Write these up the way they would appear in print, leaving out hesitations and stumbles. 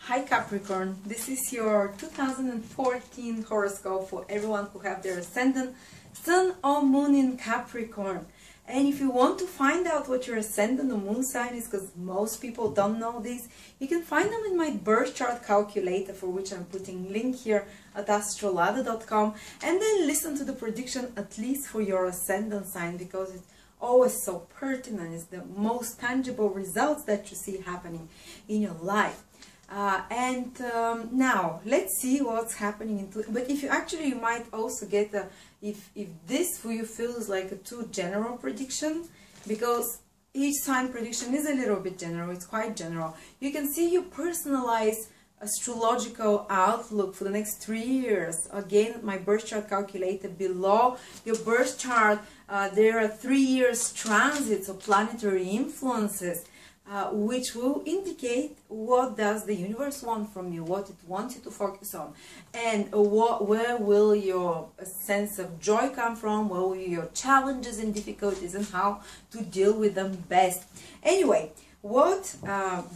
Hi Capricorn, this is your 2014 horoscope for everyone who have their Ascendant, Sun or Moon in Capricorn. And if you want to find out what your Ascendant or Moon sign is, because most people don't know this, you can find them in my birth chart calculator, for which I'm putting link here at astrolada.com, and then listen to the prediction at least for your Ascendant sign, because it's always so pertinent. It's the most tangible results that you see happening in your life. Now let's see what's happening but if you might also get if this for you feels like a too general prediction, because each sign prediction is a little bit general, it's quite general. You can see your personalized astrological outlook for the next 3 years. Again, my birth chart calculator below your birth chart, there are 3 years transits of planetary influences, which will indicate what does the universe want from you, what it wants you to focus on, and where will your sense of joy come from, where will your challenges and difficulties, and how to deal with them best. Anyway, what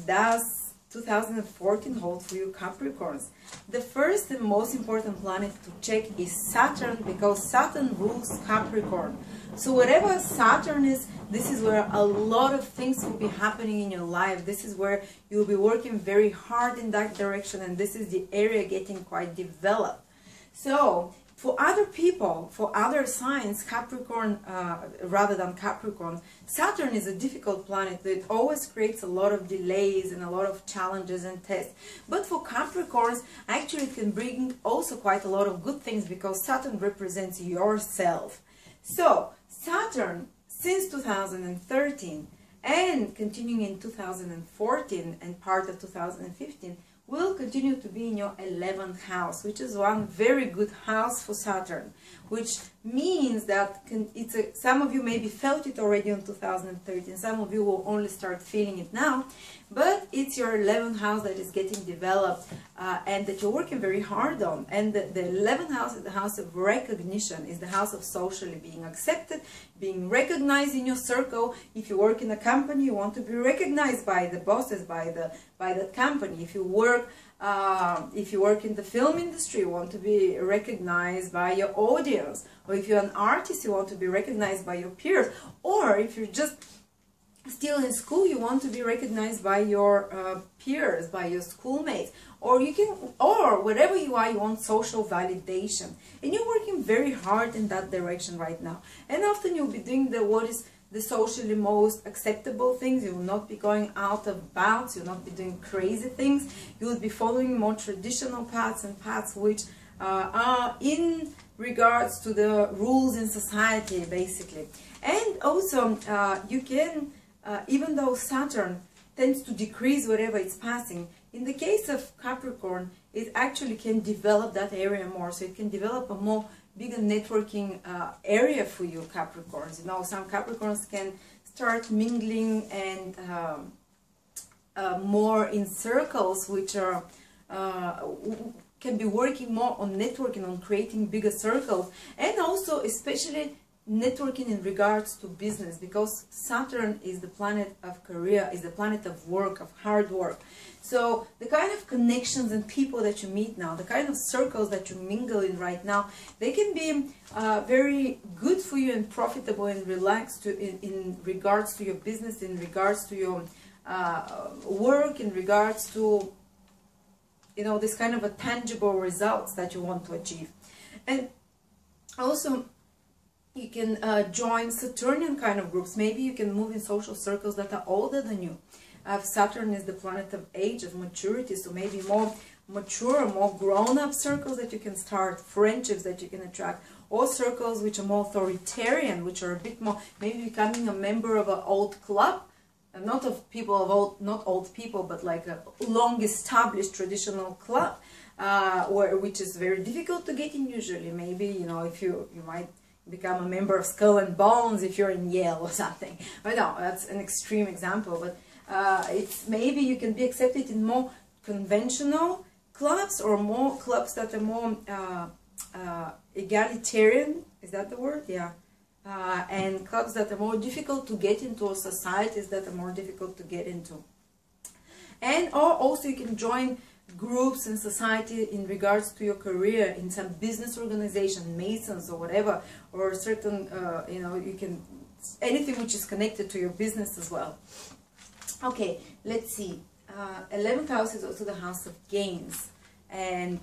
does 2014 hold for you Capricorns? The first and most important planet to check is Saturn, because Saturn rules Capricorn. So wherever Saturn is, this is where a lot of things will be happening in your life. This is where you'll be working very hard in that direction, and this is the area getting quite developed. So for other people, for other signs, Capricorn, rather than Capricorn, Saturn is a difficult planet that always creates a lot of delays and a lot of challenges and tests. But for Capricorns, actually it can bring also quite a lot of good things, because Saturn represents yourself. So Saturn, since 2013 and continuing in 2014 and part of 2015, will continue to be in your 11th house, which is one very good house for Saturn, which means that some of you maybe felt it already in 2013, some of you will only start feeling it now, but it's your 11th house that is getting developed and that you're working very hard on. And the 11th house is the house of recognition, is the house of socially being accepted, being recognized in your circle. If you work in a company, you want to be recognized by the bosses, by that company. If you work in the film industry, you want to be recognized by your audience. Or if you're an artist, you want to be recognized by your peers. Or if you're just still in school, you want to be recognized by your peers, by your schoolmates. Or wherever you are, you want social validation. And you're working very hard in that direction right now. And often you'll be doing what is the socially most acceptable things. You will not be going out of bounds, you will not be doing crazy things. You will be following more traditional paths, and paths which are in regards to the rules in society, basically. And also you can, even though Saturn tends to decrease wherever it's passing, in the case of Capricorn, it actually can develop that area more. So it can develop a more bigger networking area for you Capricorns. You know, some Capricorns can start mingling and more in circles which are can be working more on networking, on creating bigger circles, and also especially networking in regards to business, because Saturn is the planet of career, is the planet of work, of hard work. So the kind of connections and people that you meet now, the kind of circles that you mingle in right now, they can be very good for you and profitable and relaxed in regards to your business, in regards to your work, in regards to, you know, this kind of a tangible results that you want to achieve. And also you can join Saturnian kind of groups. Maybe you can move in social circles that are older than you. Saturn is the planet of age, of maturity, so maybe more mature, more grown-up circles that you can start, friendships that you can attract, or circles which are more authoritarian, which are a bit more, maybe becoming a member of an old club, not of people of old, not old people, but like a long-established traditional club, which is very difficult to get in usually. Maybe, you know, if you might become a member of Skull and Bones if you're in Yale or something. But no, that's an extreme example. But it's maybe you can be accepted in more conventional clubs, or more clubs that are more egalitarian. Is that the word? Yeah. And clubs that are more difficult to get into, or societies that are more difficult to get into. And or also you can join groups in society in regards to your career, in some business organization, Masons or whatever, or certain, you know, you can, anything which is connected to your business as well. Okay, let's see. 11th house is also the house of gains. And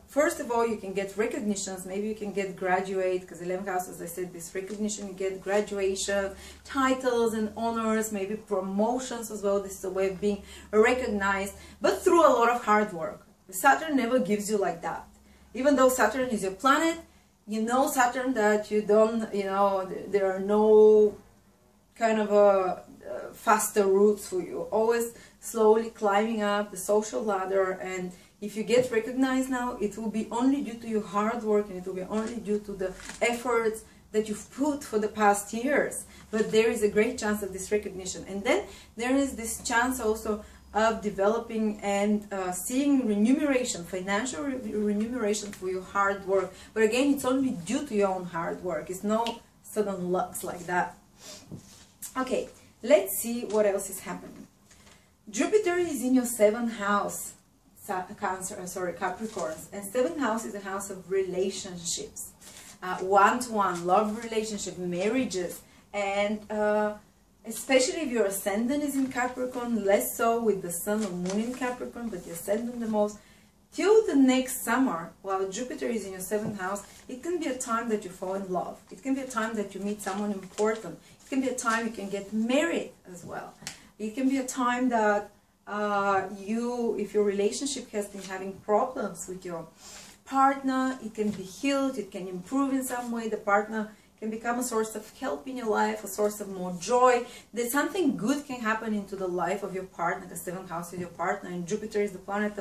first of all, you can get recognitions. Maybe you can get graduate, because 11th house, as I said, this recognition, you get graduation, titles and honors, maybe promotions as well. This is a way of being recognized, but through a lot of hard work. Saturn never gives you like that. Even though Saturn is your planet, you know Saturn that you don't, you know, there are no kind of a faster routes for you. Always slowly climbing up the social ladder, and if you get recognized now, it will be only due to your hard work, and it will be only due to the efforts that you've put for the past years. But there is a great chance of this recognition. And then there is this chance also of developing and seeing remuneration, financial remuneration for your hard work. But again, it's only due to your own hard work. It's no sudden lucks like that. Okay, let's see what else is happening. Jupiter is in your 7th house. Capricorns, and 7th house is a house of relationships, one-to-one, love relationship, marriages, and especially if your ascendant is in Capricorn, less so with the sun or moon in Capricorn, but the ascendant the most. Till the next summer, while Jupiter is in your 7th house, it can be a time that you fall in love. It can be a time that you meet someone important. It can be a time you can get married as well. It can be a time that if your relationship has been having problems with your partner, it can be healed, it can improve in some way. The partner can become a source of help in your life, a source of more joy. That something good can happen into the life of your partner. The 7th house is your partner, and Jupiter is the planet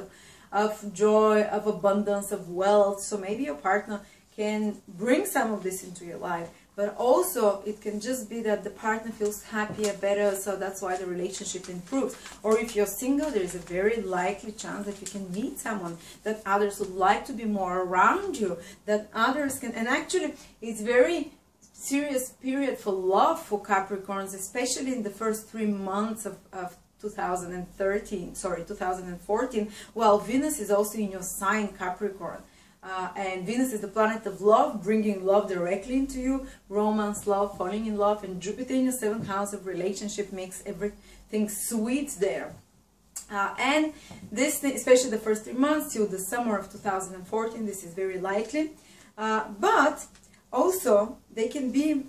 of joy, of abundance, of wealth. So maybe your partner can bring some of this into your life. But also, it can just be that the partner feels happier, better, so that's why the relationship improves. Or if you're single, there's a very likely chance that you can meet someone, that others would like to be more around you, that others can... And actually, it's very serious period for love for Capricorns, especially in the first 3 months of 2014, while Venus is also in your sign, Capricorn. And Venus is the planet of love, bringing love directly into you, romance, love, falling in love, and Jupiter in your 7th house of relationship makes everything sweet there. And this, especially the first 3 months till the summer of 2014, this is very likely. But also, they can be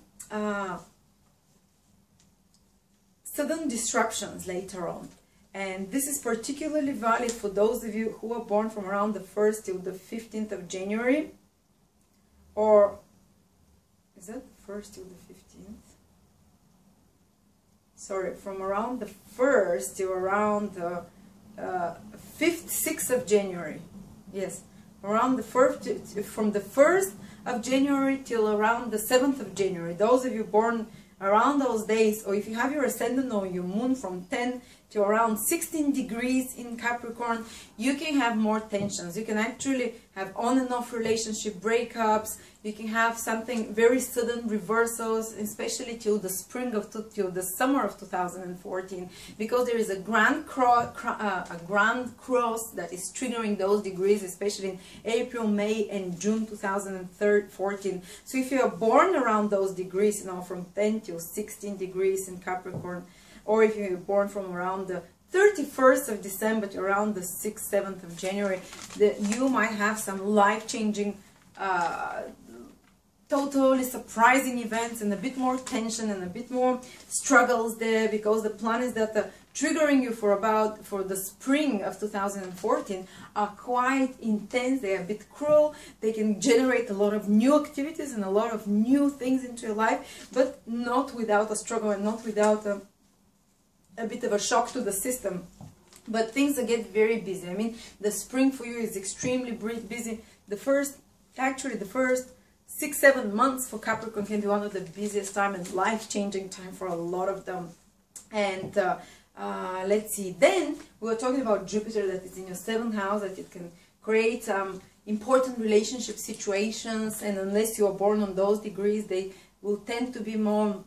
sudden disruptions later on. And this is particularly valid for those of you who are born from around the 1st till the 15th of January. Or, is that the 1st till the 15th? Sorry, from around the 1st till around the 6th of January. Yes, around the 1st, from the 1st of January till around the 7th of January. Those of you born around those days, or if you have your ascendant or your moon from 10 to around 16 degrees in Capricorn, you can have more tensions. You can actually have on and off relationship breakups. You can have something very sudden reversals, especially till the till the summer of 2014, because there is a grand cross that is triggering those degrees, especially in April, May, and June 2014. So if you are born around those degrees, you know, from 10 to 16 degrees in Capricorn, or if you're born from around the 31st of December to around the 6th, 7th of January, you might have some life-changing, totally surprising events, and a bit more tension and a bit more struggles there, because the planets that are triggering you for the spring of 2014 are quite intense. They are a bit cruel. They can generate a lot of new activities and a lot of new things into your life, but not without a struggle and not without a bit of a shock to the system. But things get very busy. I mean, the spring for you is extremely busy. The first 6-7 months for Capricorn can be one of the busiest time and life-changing time for a lot of them. And let's see, then we were talking about Jupiter that is in your 7th house, that it can create important relationship situations, and unless you are born on those degrees, they will tend to be more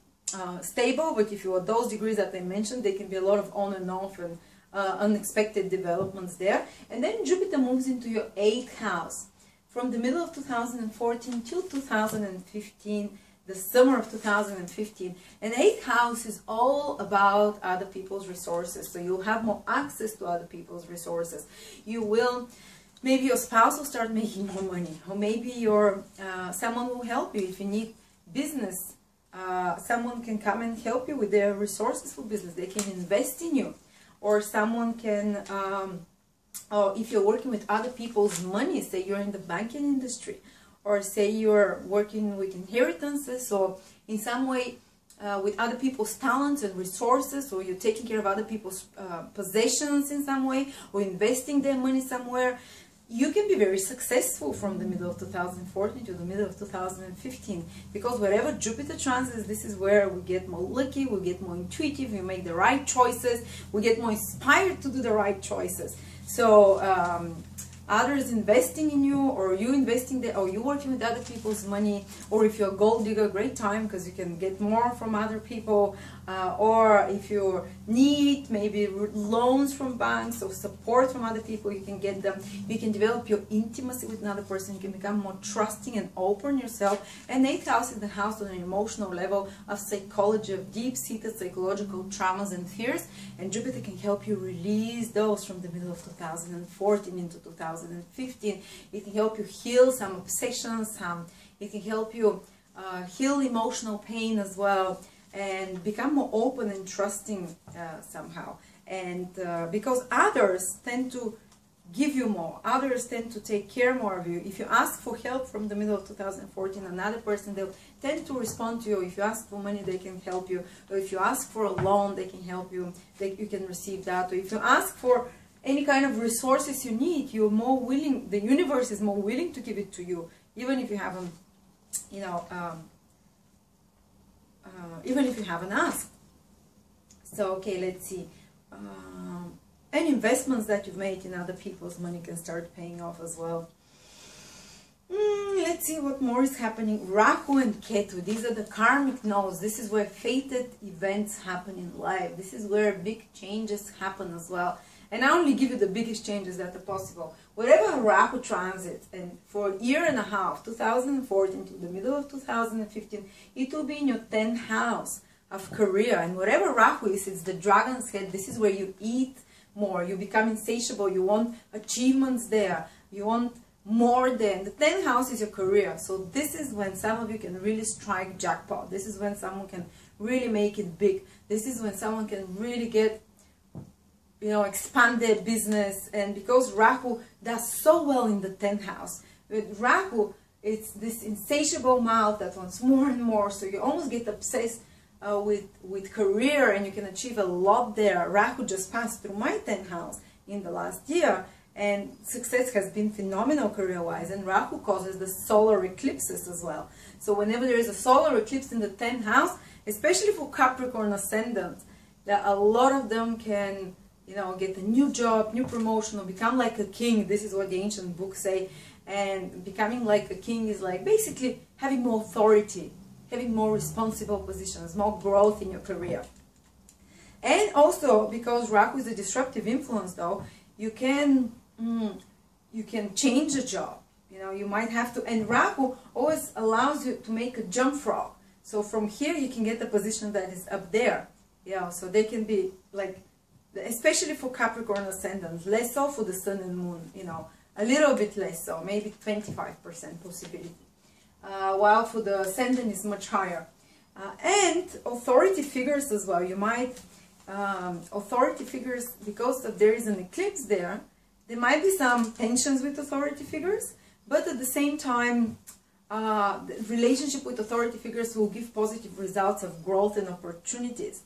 stable. But if you are those degrees that I mentioned, they can be a lot of on and off, and unexpected developments there. And then Jupiter moves into your 8th house from the middle of 2014 till 2015, the summer of 2015. And 8th house is all about other people's resources, so you'll have more access to other people's resources. You will, maybe your spouse will start making more money, or maybe your someone will help you if you need business. Someone can come and help you with their resources for business. They can invest in you, or someone can, or if you're working with other people's money, say you're in the banking industry, or say you're working with inheritances, or in some way with other people's talents and resources, or you're taking care of other people's possessions in some way, or investing their money somewhere, you can be very successful from the middle of 2014 to the middle of 2015, because wherever Jupiter transits, this is where we get more lucky, we get more intuitive, we make the right choices, we get more inspired to do the right choices. So others investing in you, or you investing there, or you working with other people's money, or if you're a gold digger, great time because you can get more from other people, or if you need maybe loans from banks or support from other people, you can get them. You can develop your intimacy with another person, you can become more trusting and open yourself. And 8th house is the house on an emotional level of psychology, of deep-seated psychological traumas and fears, and Jupiter can help you release those from the middle of 2014 into 2015. It can help you heal some obsessions, it can help you heal emotional pain as well, and become more open and trusting somehow. And because others tend to give you more, others tend to take care more of you. If you ask for help from the middle of 2014, another person, they'll tend to respond to you. If you ask for money, they can help you. Or if you ask for a loan, they can help you, you can receive that. Or if you ask for any kind of resources you need, you're more willing, the universe is more willing to give it to you, even if you haven't, you know, even if you haven't asked. So, okay, let's see. Any investments that you've made in other people's money can start paying off as well. Let's see what more is happening. Rahu and Ketu, these are the karmic nodes. This is where fated events happen in life. This is where big changes happen as well. And I only give you the biggest changes that are possible. Wherever Rahu transits, and for a year and a half, 2014 to the middle of 2015, it will be in your 10th house of career. And wherever Rahu is, it's the dragon's head. This is where you eat more, you become insatiable, you want achievements there, you want more there. The 10th house is your career. So this is when some of you can really strike jackpot. This is when someone can really make it big. This is when someone can really get, you know, expand their business. And because Rahu does so well in the 10th house, with Rahu, it's this insatiable mouth that wants more and more, so you almost get obsessed with career, and you can achieve a lot there. Rahu just passed through my 10th house in the last year, and success has been phenomenal career-wise, and Rahu causes the solar eclipses as well. So whenever there is a solar eclipse in the 10th house, especially for Capricorn Ascendant, that a lot of them can, you know, get a new job, new promotion, or become like a king. This is what the ancient books say. And becoming like a king is like basically having more authority, having more responsible positions, more growth in your career. And also, because Rahu is a disruptive influence, though, you can change a job. You know, you might have to, and Rahu always allows you to make a jump frog. So from here you can get the position that is up there. Yeah, so they can be like, especially for Capricorn Ascendant, less so for the Sun and Moon, you know, a little bit less so, maybe 25% possibility. While for the Ascendant is much higher. And authority figures as well. You might, authority figures, because there is an eclipse there, there might be some tensions with authority figures, but at the same time, the relationship with authority figures will give positive results of growth and opportunities.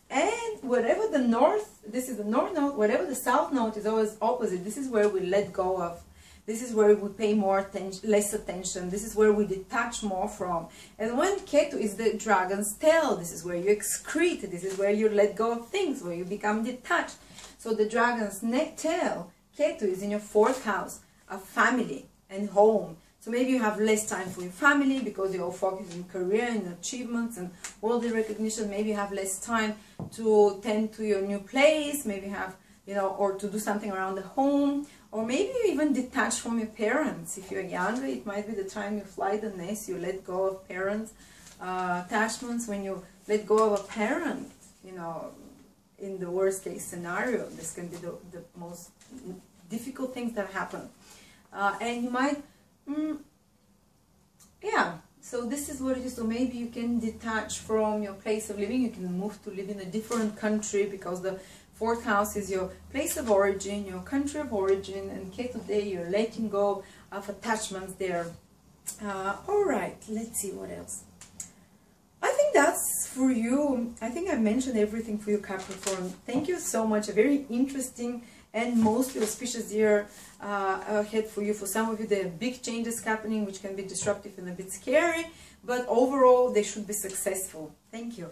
And wherever the north, this is the north node, wherever the south node is always opposite, this is where we let go of. This is where we pay more attention, less attention. This is where we detach more from. And when Ketu is the dragon's tail, this is where you excrete. This is where you let go of things, where you become detached. So the dragon's tail, Ketu, is in your 4th house of family and home. So maybe you have less time for your family because you're all focused on career and achievements and worldly recognition. Maybe you have less time to tend to your new place. Maybe you have you know, or to do something around the home, or maybe you even detach from your parents. If you're younger, it might be the time you fly the nest, you let go of parents' attachments. When you let go of a parent, you know, in the worst case scenario, this can be the most difficult things that happen. And you might, yeah, so this is what it is. So maybe you can detach from your place of living. You can move to live in a different country, because the 4th house is your place of origin, your country of origin, and today you're letting go of attachments there. Alright, let's see what else. I think that's for you. I think I mentioned everything for you, Capricorn. Thank you so much. A very interesting and mostly auspicious year ahead for you. For some of you, there are big changes happening, which can be disruptive and a bit scary, but overall, they should be successful. Thank you.